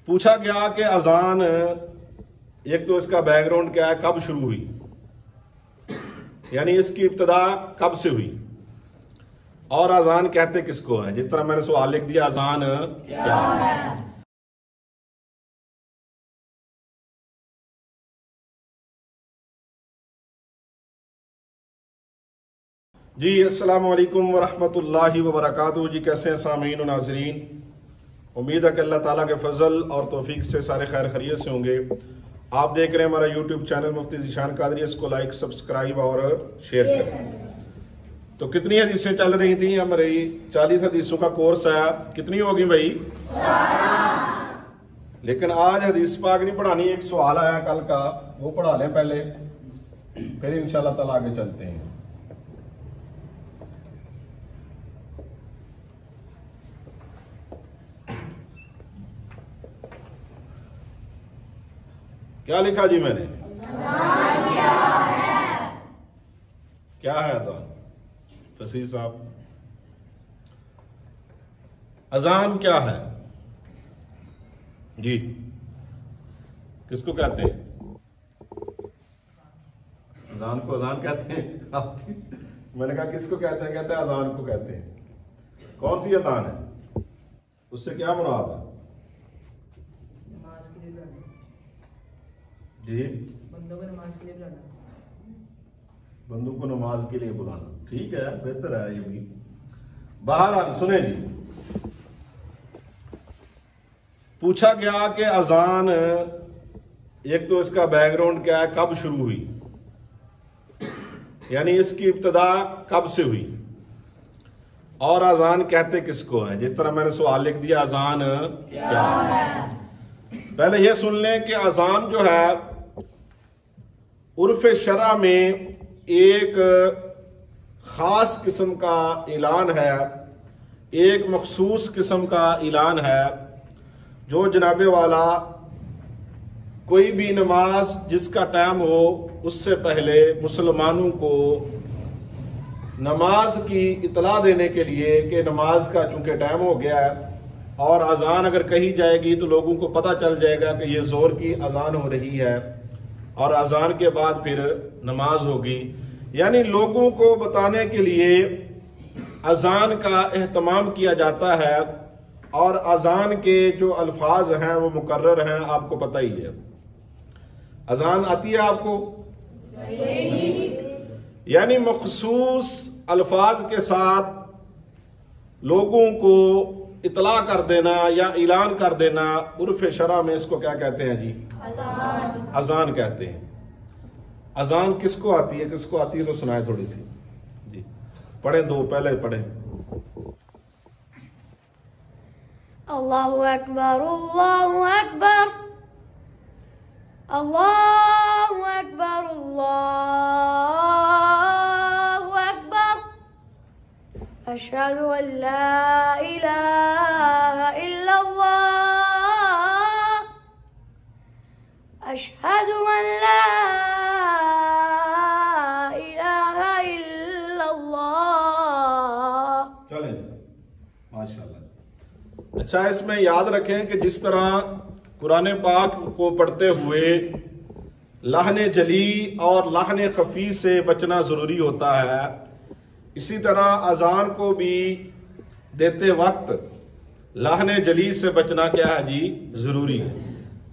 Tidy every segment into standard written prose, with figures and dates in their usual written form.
पूछा गया कि अजान, एक तो इसका बैकग्राउंड क्या है, कब शुरू हुई, यानी इसकी इब्तदा कब से हुई, और अजान कहते किसको है। जिस तरह मैंने सवाल लिख दिया, अजान क्या है। जी अस्सलाम वालेकुम वरहमतुल्लाहि वबरकातुहू। जी कैसे हैं सामीन और नाज़रीन, उम्मीद है कि अल्लाह ताला के फजल और तौफीक से सारे खैर खैरियत से होंगे। आप देख रहे हैं हमारा यूट्यूब चैनल मुफ्ती ज़ीशान कादरी, इसको लाइक सब्सक्राइब और शेयर करें। तो कितनी हदीसें चल रही थी हमारी, 40 हदीसों का कोर्स है। कितनी होगी भाई? लेकिन आज हदीस पाक नहीं पढ़ानी, एक सवाल आया कल का, वो पढ़ा लें पहले, फिर इंशाल्लाह ताला आगे चलते हैं। क्या लिखा जी मैंने? क्या है अजान? फसीह साहब, अजान क्या है जी? किसको कहते हैं? अजान को अजान कहते हैं। मैंने कहा किसको कहते हैं? कहते हैं अजान को कहते हैं। कौन सी अजान है, उससे क्या मुराद है जी? बंदों को नमाज के लिए बुलाना। बंदों को नमाज के लिए बुलाना, ठीक है, बेहतर है ये भी। बहरहाल सुने जी, पूछा गया कि अजान, एक तो इसका बैकग्राउंड क्या है, कब शुरू हुई, यानी इसकी इब्तदा कब से हुई, और अजान कहते किसको है। जिस तरह मैंने सवाल लिख दिया, अजान क्या है। पहले यह सुन लें कि अजान जो है उर्फ शरा में एक खास किस्म का ऐलान है, एक मखसूस किस्म का ऐलान है, जो जनाबे वाला कोई भी नमाज जिसका टाइम हो उससे पहले मुसलमानों को नमाज की इतला देने के लिए कि नमाज का चूंकि टाइम हो गया है और अजान अगर कही जाएगी तो लोगों को पता चल जाएगा कि ये जोर की अजान हो रही है और अजान के बाद फिर नमाज होगी। यानी लोगों को बताने के लिए अजान का एहतमाम किया जाता है, और अजान के जो अल्फाज हैं वो मुकर्रर हैं, आपको पता ही है। अजान आती है आपको, यानी मखसूस अल्फाज के साथ लोगों को इतला कर देना या ऐलान कर देना, उर्फ शरा में इसको क्या कहते हैं जी? अजान। अजान कहते हैं। अजान किसको आती है, किसको आती है तो सुनाए थोड़ी सी जी। पढ़े दो, पहले पढ़े। अल्लाहु अकबर, अल्लाहु अकबर, अल्लाहु अकबर, अल्लाहु अकबर, अशहदु अल्ला इलाहा इल्लल्लाह, अशहदु अल्ला इलाहा इल्लल्लाह। चलें माशाल्लाह। अच्छा, इसमें याद रखें कि जिस तरह कुरान पाक को पढ़ते हुए लाहने जली और लाहने खफी से बचना जरूरी होता है, इसी तरह अजान को भी देते वक्त लाहने जली से बचना क्या है जी? जरूरी है।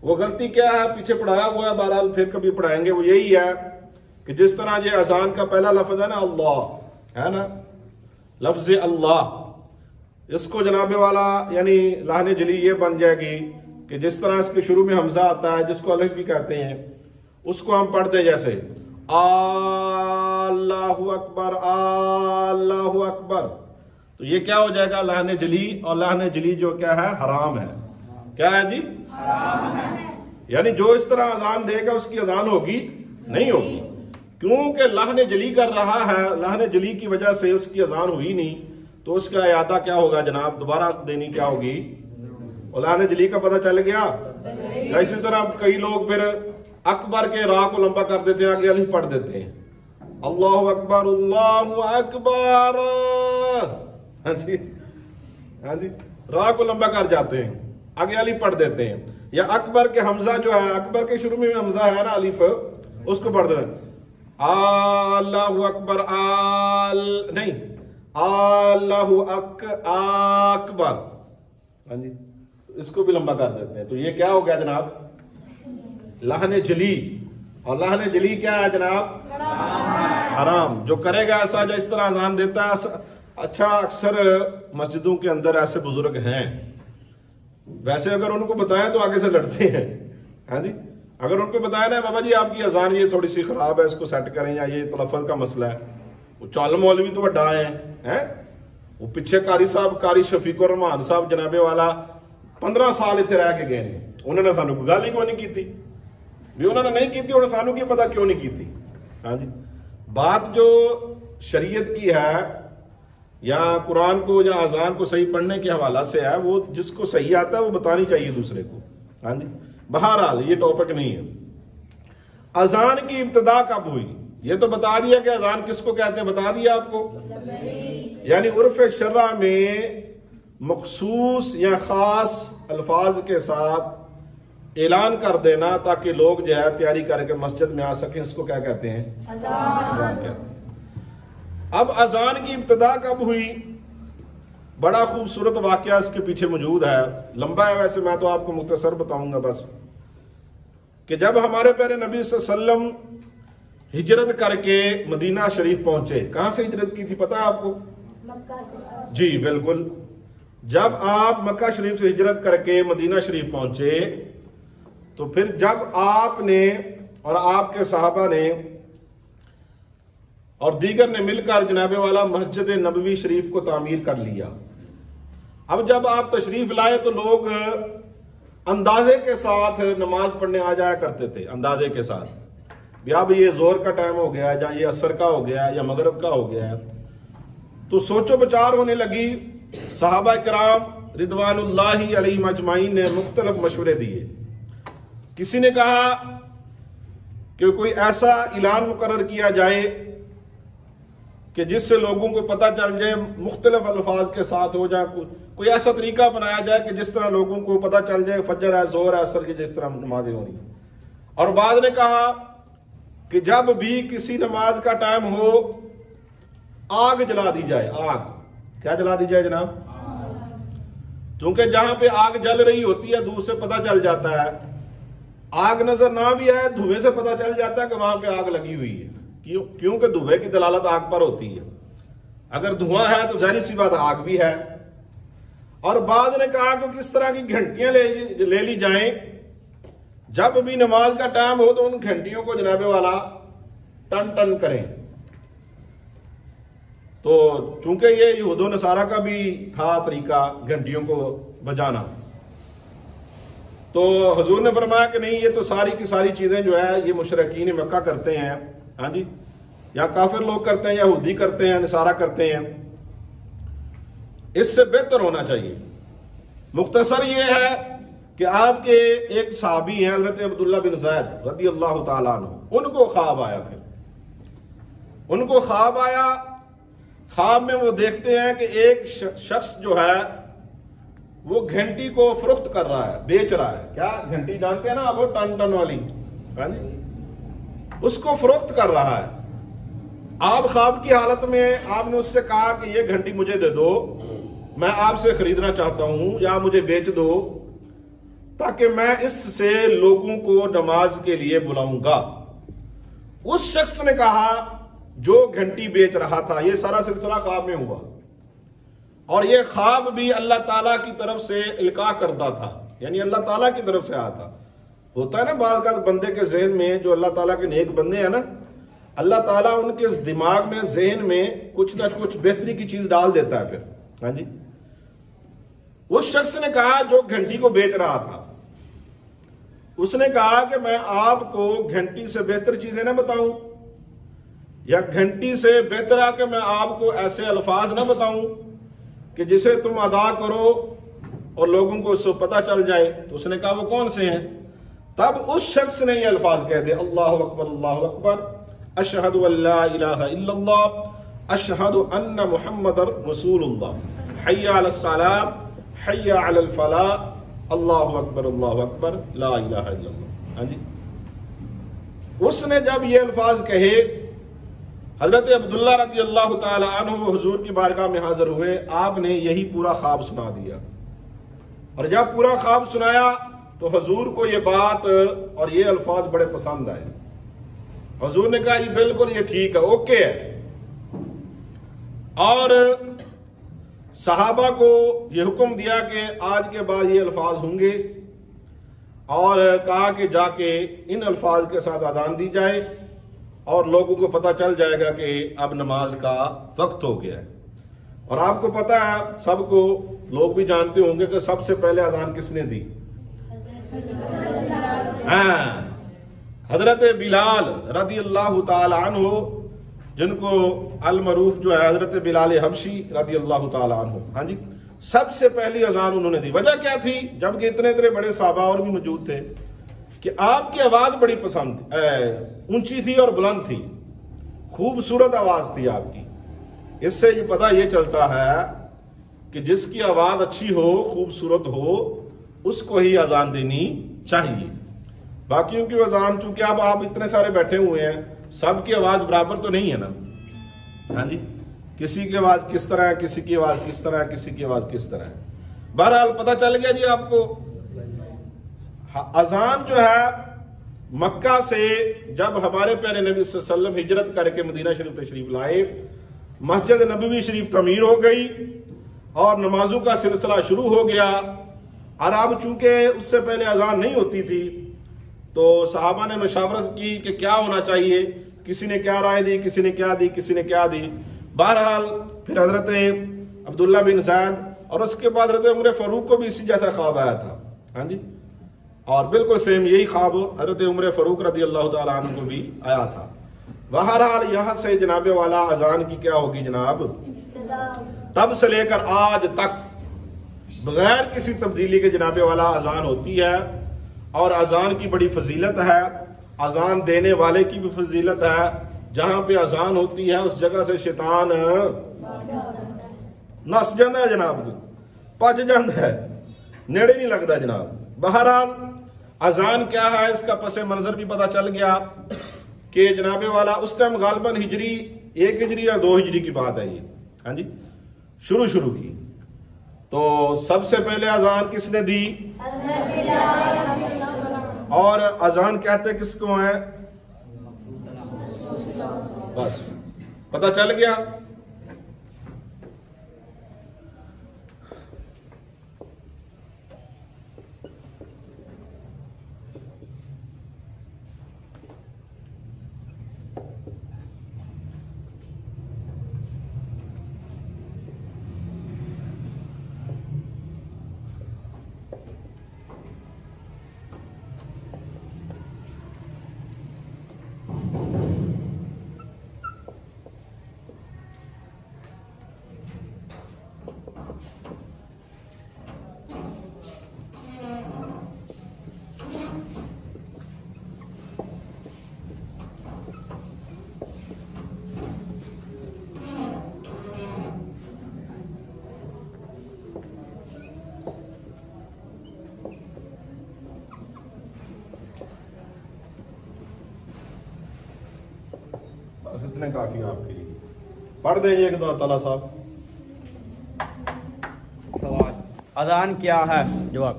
वो गलती क्या है, पीछे पढ़ाया हुआ है, बहरहाल फिर कभी पढ़ाएंगे। वो यही है कि जिस तरह ये अजान का पहला लफ्ज है ना, अल्लाह है ना, लफ्ज अल्लाह, इसको जनाबे वाला यानी लाहने जली ये बन जाएगी कि जिस तरह इसके शुरू में हमजा आता है, जिसको अलग भी कहते हैं, उसको हम पढ़ते हैं जैसे अल्लाहु अकबर, अल्लाहु अकबर, तो ये क्या हो जाएगा? लाहने जली। और लाहने जली जो क्या है? हराम है। क्या है जी? हराम है। यानी जो इस तरह अजान देगा उसकी अजान होगी नहीं होगी, क्योंकि लाहने जली कर रहा है, लाहने जली की वजह से उसकी अजान हुई नहीं, तो उसका यादा क्या होगा जनाब? दोबारा देनी क्या होगी? और लाहने जली का पता चल गया। या इसी तरह कई लोग फिर अकबर के रा को लंबा कर देते हैं, आगे अली पढ़ देते हैं, अल्लाहु अकबर, अल्लाहु अकबर, हाँ जी, हाँ जी, रा को लंबा कर जाते हैं। आगे अलिफ पढ़ देते हैं, या अकबर के हमजा जो है, अकबर के शुरू में हमजा है ना अलिफ, उसको पढ़ देते हैं। अल्लाहु अकबर, नहीं, अल्लाहु अकबर। हाँ जी, इसको भी लंबा कर देते हैं। तो ये क्या हो गया जनाब? लाहने जली। और लाहने जली क्या है जनाब? हराम। जो करेगा ऐसा, जो इस तरह अजान देता है, अच्छा, अक्सर मस्जिदों के अंदर ऐसे बुजुर्ग हैं, वैसे अगर उनको बताएं तो आगे से लड़ते हैं। हाँ जी, अगर उनको बताया ना बाबा जी आपकी अजान ये थोड़ी सी खराब है, इसको सेट करें, या ये तलफ़्फ़ुज़ का मसला है, वो चाल मौलवी तो वड्डा है, वो पिछे कारी साहब, कारी शफीकुर रहमान साहब जनाबे वाला 15 साल इतने रह के गए हैं, उन्होंने सानू गल ही क्यों नहीं की भी? उन्होंने नहीं की थी, उन्होंने सानू की पता क्यों नहीं की थी? हाँ जी, बात जो शरीयत की है या कुरान को या अजान को सही पढ़ने के हवाला से है, वो जिसको सही आता है वो बतानी चाहिए दूसरे को। हाँ जी, बहरहाल ये टॉपिक नहीं है। अजान की इब्तिदा कब हुई ये तो बता दिया कि अजान किसको कहते हैं, बता दिया आपको। यानी उर्फ शर्रा में मखसूस या खास अल्फाज के साथ ऐलान कर देना ताकि लोग जो है तैयारी करके मस्जिद में आ सकें, इसको क्या कहते हैं? अजान कहते हैं। अब अजान की इब्तिदा कब हुई? बड़ा खूबसूरत वाकया इसके पीछे मौजूद है, लंबा है वैसे, मैं तो आपको मुख्तसर बताऊंगा बस, कि जब हमारे प्यारे नबी सल्लल्लाहु अलैहि वसल्लम हिजरत करके मदीना शरीफ पहुंचे, कहां से हिजरत की थी पता है आपको? मक्का से। जी बिल्कुल। जब आप मक्का शरीफ से हिजरत करके मदीना शरीफ पहुंचे, तो फिर जब आपने और आपके सहाबा ने और दीगर ने मिलकर जनाबे वाला मस्जिद नबवी शरीफ को तामीर कर लिया। अब जब आप तशरीफ लाए तो लोग अंदाजे के साथ नमाज पढ़ने आ जाया करते थे, अंदाजे के साथ भी अब ये जोर का टाइम हो गया, या ये असर का हो गया, या मगरब का हो गया है। तो सोचो विचार होने लगी। सहाबा किराम रिदवानुल्लाहि अलैहिम अजमाइन ने मुख्तलिफ मशवरे दिए। किसी ने कहा कि कोई ऐसा ऐलान मुकर्रर किया जाए कि जिससे लोगों को पता चल जाए, मुख्तलिफ अल्फाज के साथ हो जाए, कोई ऐसा तरीका बनाया जाए कि जिस तरह लोगों को पता चल जाए फजर है, जोर है, असर की जिस तरह नमाजें हो रही हैं। और बाद ने कहा कि जब भी किसी नमाज का टाइम हो, आग जला दी जाए। आग क्या जला दी जाए जनाब? क्योंकि जहां पे आग जल रही होती है दूर से पता चल जाता है, आग नजर ना भी आए धुएं से पता चल जाता है कि वहां पे आग लगी हुई है। क्योंकि धुएं की दलालत आग पर होती है। अगर धुआं है तो जाहिर सी बात आग भी है। और बाद ने कहा कि किस तरह की घंटियां ले ली जाएं, जब भी नमाज का टाइम हो तो उन घंटियों को जनाबे वाला टन टन करें। तो चूंकि ये यहूदो नसारा का भी था तरीका घंटियों को बजाना, तो हुजूर ने फरमाया कि नहीं, ये तो सारी की सारी चीजें जो है ये मुशरिकीन मक्का करते हैं। हाँ जी, या काफिर लोग करते हैं, यहूदी करते हैं, नसारा करते हैं, इससे बेहतर होना चाहिए। मुख्तसर ये है कि आपके एक साहबी हैं हजरत अब्दुल्ला बिन ज़ैद रज़ी अल्लाह ताला अन्हु, उनको ख्वाब आया। फिर उनको ख्वाब आया, ख्वाब में वो देखते हैं कि एक शख्स जो है वो घंटी को फरोख्त कर रहा है, बेच रहा है। क्या घंटी जानते हैं ना आप, वो टन टन वाली, उसको फरोख्त कर रहा है। आप ख्वाब की हालत में आपने उससे कहा कि ये घंटी मुझे दे दो, मैं आपसे खरीदना चाहता हूं, या मुझे बेच दो ताकि मैं इससे लोगों को नमाज के लिए बुलाऊंगा। उस शख्स ने कहा जो घंटी बेच रहा था, ये सारा सिलसिला ख्वाब में हुआ, और ये ख्वाब भी अल्लाह ताला की तरफ से इल्का करता था, यानी अल्लाह ताला की तरफ से आता। होता है ना बात का बंदे के जहन में, जो अल्लाह ताला के नेक बंदे हैं ना, अल्लाह ताला उनके दिमाग में, जहन में कुछ ना कुछ बेहतरी की चीज डाल देता है। फिर हाँ जी, उस शख्स ने कहा जो घंटी को बेच रहा था, उसने कहा कि मैं आपको घंटी से बेहतर चीजें ना बताऊं, या घंटी से बेहतर आके मैं आपको ऐसे अल्फाज ना बताऊं कि जिसे तुम अदा करो और लोगों को उससे पता चल जाए। तो उसने कहा वो कौन से हैं? तब उस शख्स ने ये अल्फाज कह दिए, अल्लाहु अकबर, अशहदु अल्ला इलाहा इल्लल्लाह, अशहदु अन्ना मुहम्मदर रसूलुल्लाह, हय्या अलस सलाह, हय्या अलल फलाह, अल्लाहु अकबर ला इलाहा इल्लल्लाह। हाँ जी, उसने जब ये अल्फाज कहे, हजरत अब्दुल्ला रज़ी अल्लाह ताला अन्हु हुजूर की बारगाह में हाजिर हुए, आपने यही पूरा ख्वाब सुना दिया। और जब पूरा ख्वाब सुनाया तो हुजूर को ये बात और ये अल्फाज बड़े पसंद आए। हुजूर ने कहा ये बिल्कुल ये ठीक है, ओके है। और सहाबा को ये हुक्म दिया कि आज के बाद ये अल्फाज होंगे, और कहा कि जाके इन अल्फाज के साथ अजान दी जाए और लोगों को पता चल जाएगा कि अब नमाज का वक्त हो गया है। और आपको पता है, सबको लोग भी जानते होंगे कि सबसे पहले अजान किसने दी? हाँ, हजरत बिलाल रज़ी अल्लाह ताला अन्हु, जिनको अल मरूफ जो है हजरत बिलाल हबशी रज़ी अल्लाह ताला अन्हु। हाँ जी, सबसे पहली अजान उन्होंने दी। वजह क्या थी? जबकि इतने इतने बड़े सहाबा और भी मौजूद थे, कि आपकी आवाज बड़ी पसंद ऊंची थी और बुलंद थी, खूबसूरत आवाज थी आपकी। इससे ये पता ये चलता है कि जिसकी आवाज अच्छी हो, खूबसूरत हो, उसको ही अजान देनी चाहिए। बाकियों की अजान, चूंकि अब आप इतने सारे बैठे हुए हैं, सबकी आवाज बराबर तो नहीं है ना। हाँ जी, किसी की आवाज किस तरह है, किसी की आवाज किस तरह है, किसी की आवाज किस तरह है। बहरहाल पता चल गया जी आपको। अजान जो है मक्का से जब हमारे प्यारे नबी सल्लल्लाहु अलैहि वसल्लम हिजरत करके मदीना शरीफ तशरीफ लाए, मस्जिद नबवी शरीफ तमीर हो गई और नमाजों का सिलसिला शुरू हो गया। और अब चूंकि उससे पहले अजान नहीं होती थी, तो सहाबा ने मशावरत की कि क्या होना चाहिए। किसी ने क्या राय दी, किसी ने क्या दी, किसी ने क्या दी। बहरहाल फिर हजरत अब्दुल्ला बिन ज़ैद और उसके बाद हजरत उमर फारूक को भी इसी जैसा ख्वाब आया था। हाँ जी, और बिल्कुल सेम यही ख्वाब हजरत उमर फारूक रज़ी अल्लाह ताला अन्हु को भी आया था। बहरहाल यहाँ से जनाबे वाला अजान की क्या होगी जनाब, तब से लेकर आज तक बगैर किसी तब्दीली के जनाबे वाला अजान होती है। और अजान की बड़ी फजीलत है, अजान देने वाले की भी फजीलत है। जहां पे अजान होती है उस जगह से शैतान नस जाता है जनाब, भज जाता है, नेड़े नहीं लगता जनाब। बहरहाल अजान क्या है, इसका पसे मंजर भी पता चल गया कि जनाबे वाला उस टाइम गालबन हिजरी 1 हिजरी या 2 हिजरी की बात है ये। हाँ जी, शुरू की। तो सबसे पहले अजान किसने दी? और अजान कहते किसको है? बस पता चल गया। इतने काफी है आपके लिए। पढ़ देंगे एक दो ताला साहब। सवाल, अजान क्या है? जवाब,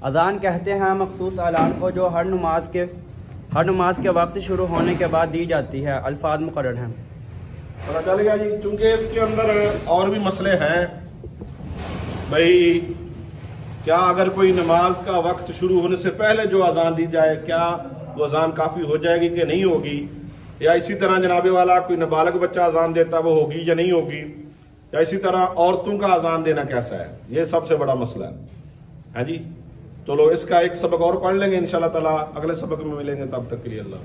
अजान कहते हैं मखसूस ऐलान को जो हर नमाज के वक्त शुरू होने के बाद दी जाती है। अल्फाज मुकर्रर हैं। पता चल गया जी। क्योंकि इसके अंदर और भी मसले हैं भाई, क्या अगर कोई नमाज का वक्त शुरू होने से पहले जो अजान दी जाए, क्या वो अजान काफी हो जाएगी कि नहीं होगी? या इसी तरह जनाबे वाला कोई नाबालिग बच्चा अजान देता वो होगी या नहीं होगी? या इसी तरह औरतों का अजान देना कैसा है? ये सबसे बड़ा मसला है। हाँ जी, चलो इसका एक सबक और पढ़ लेंगे इंशाल्लाह ताला, अगले सबक में मिलेंगे। तब तक के लिए अल्लाह।